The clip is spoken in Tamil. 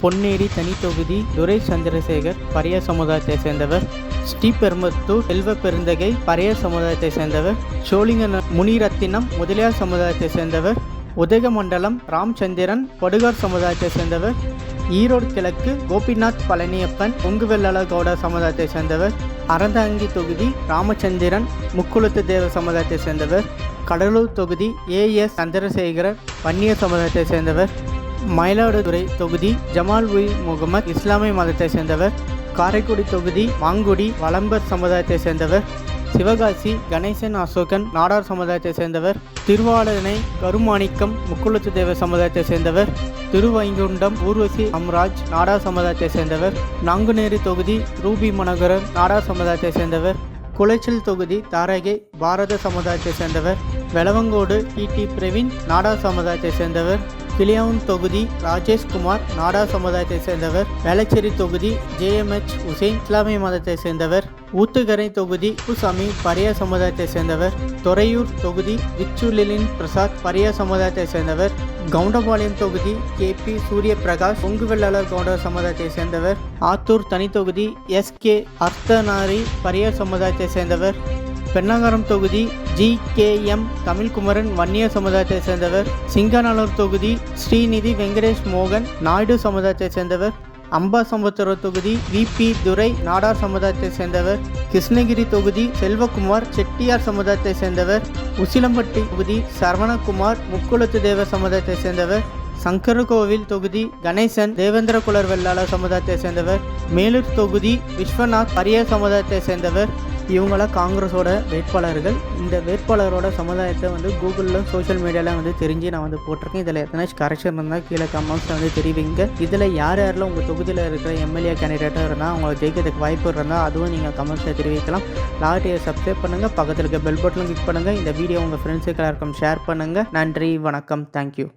பொன்னேரி தனி தொகுதி துரை சந்திரசேகர் பரைய சமுதாயத்தை சேர்ந்தவர். ஸ்ரீபெரும்புத்தூர் செல்வ பெருந்தகை பரைய சமுதாயத்தை சேர்ந்தவர். சோழிங்க முனிரத்தினம் முதலியார் சமுதாயத்தை சேர்ந்தவர். உதகமண்டலம் ராம்சந்திரன் படுகார் சமுதாயத்தை சேர்ந்தவர். ஈரோடு கிழக்கு கோபிநாத் பழனியப்பன் பொங்குவெள்ளாள கவுடா சமுதாயத்தை சேர்ந்தவர். அறந்தாங்கி தொகுதி ராமச்சந்திரன் முக்குளத்து தேவ சமுதாயத்தை சேர்ந்தவர். கடலூர் தொகுதி ஏஎஸ் சந்திரசேகரர் வன்னிய சமுதாயத்தை சேர்ந்தவர். மயிலாடுதுறை தொகுதி ஜமால் உல் முகமது இஸ்லாமிய மதத்தை சேர்ந்தவர். காரைக்குடி தொகுதி மாங்குடி வளம்பர் சமுதாயத்தை சேர்ந்தவர். சிவகாசி கணேசன் அசோகன் நாடார் சமுதாயத்தை சேர்ந்தவர். திருவாளனை கருமாணிக்கம் முக்குளத்து தேவ சமுதாயத்தை சேர்ந்தவர். திருவைகுண்டம் ஊர்வசி அம்ராஜ் நாடார் சமுதாயத்தை சேர்ந்தவர். நாங்குநேரி தொகுதி ரூபி மனோகரன் நாடார் சமுதாயத்தை சேர்ந்தவர். குளைச்சல் தொகுதி தாரகை பாரத சமுதாயத்தை சேர்ந்தவர். வெளவங்கோடு டி பிரவீன் நாடார் சமுதாயத்தை சேர்ந்தவர். கிளியவுன் தொகுதி ராஜேஷ்குமார் நாடார் சமுதாயத்தை சேர்ந்தவர். வேளச்சேரி தொகுதி JMH உசேன் இஸ்லாமிய மதத்தை சேர்ந்தவர். ஊத்துக்கரை தொகுதி குசாமி பரைய சமுதாயத்தை சேர்ந்தவர். துறையூர் தொகுதி விச்சுலின் பிரசாத் பரைய சமுதாயத்தை சேர்ந்தவர். கவுண்டபாளையம் தொகுதி KP சூரிய பிரகாஷ் பொங்குவெள்ளாளர் கவுண்டர் சமுதாயத்தை சேர்ந்தவர். ஆத்தூர் தனி தொகுதி SK அர்த்தநாரி பரைய சமுதாயத்தை சேர்ந்தவர். பெண்ணாகரம் தொகுதி GKM தமிழ்குமரன் வன்னிய சமுதாயத்தை சேர்ந்தவர். சிங்கநல்லூர் தொகுதி ஸ்ரீநிதி வெங்கடேஷ் மோகன் நாயுடு சமுதாயத்தை சேர்ந்தவர். அம்பாசமுத்திரம் தொகுதி VP துரை நாடார் சமுதாயத்தை சேர்ந்தவர். கிருஷ்ணகிரி தொகுதி செல்வகுமார் செட்டியார் சமுதாயத்தை சேர்ந்தவர். உசிலம்பட்டி தொகுதி சரவணகுமார் முக்குளத்து தேவ சமுதாயத்தை சேர்ந்தவர். சங்கரகோவில் தொகுதி கணேசன் தேவேந்திர குலர் வெள்ளாளர் சமுதாயத்தை சேர்ந்தவர். மேலூர் தொகுதி விஸ்வநாத் பரைய சமுதாயத்தை சேர்ந்தவர். இவங்களாம் காங்கிரஸோட வேட்பாளர்கள். இந்த வேட்பாளரோட சமுதாயத்தை கூகுளில் சோஷியல் மீடியாவில் தெரிஞ்சு நான் போட்டிருக்கேன். இதில் எத்தனை கரெக்ஷன் இருந்தால் கீழே கமெண்ட்ஸில் தெரிவிங்க. இதில் யாரெல்லாம் உங்கள் தொகுதியில் இருக்கிற MLA கேண்டிடேட்டாக இருந்தால் அவங்க ஜெயிக்கிறதுக்கு வாய்ப்பு இருந்தால் அதுவும் நீங்கள் கமெண்ட்ஸில் தெரிவிக்கலாம். லாட்டியை சப்ஸ்கிரைப் பண்ணுங்கள், பக்கத்தில் இருக்க பெல் பட்டனும் கிளிக் பண்ணுங்கள். இந்த வீடியோ உங்கள் ஃப்ரெண்ட்ஸுக்கு எல்லாருக்கும் ஷேர் பண்ணுங்கள். நன்றி, வணக்கம், தேங்க்யூ.